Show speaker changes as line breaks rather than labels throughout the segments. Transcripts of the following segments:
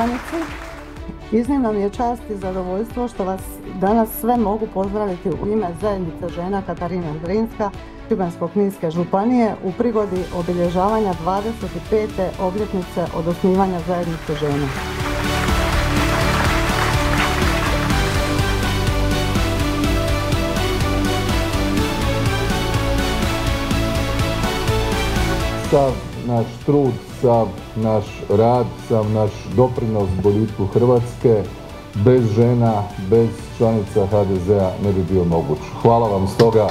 Ivanjici. Iznimno mi je čast i zadovoljstvo što vas danas sve mogu pozdraviti u ime Zajednice žena Katarina Zrinska Šibensko-kninske županije u prigodi obilježavanja 25. obljetnice od osnivanja Zajednice žena.
Sav naš trud, sav naš rad, sav naš doprinos boljitku Hrvatske bez žena, bez članica HDZ-a ne bi bio moguć. Hvala vam stoga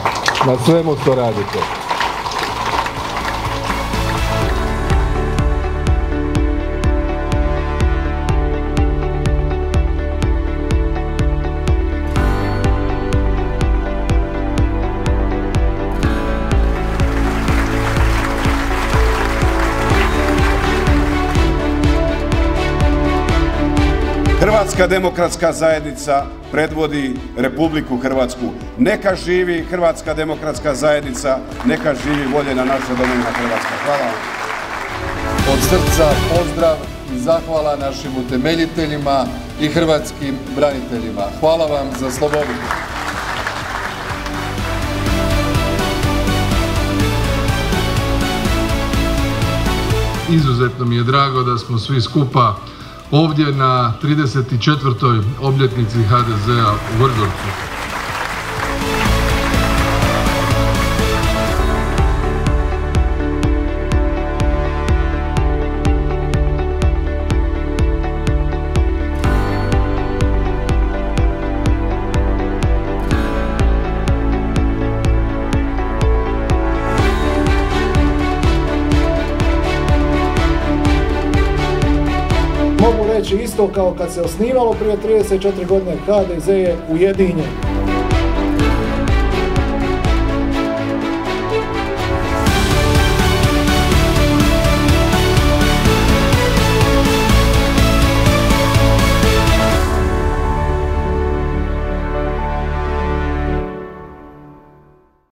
na svemu što radite.
Hrvatska demokratska zajednica predvodi Republiku Hrvatsku. Neka živi Hrvatska demokratska zajednica, neka živi voljena naša domovina Hrvatska. Hvala vam.
Od srca pozdrav i zahvala našim utemeljiteljima i hrvatskim braniteljima. Hvala vam za slobodu.
Izuzetno mi je drago da smo svi skupa ovdje na 34. obljetnici HDZ-a u Vrgorcu.
Mogu reći isto kao kad se osnivalo prije 34 godine, HDZ je ujedinjen.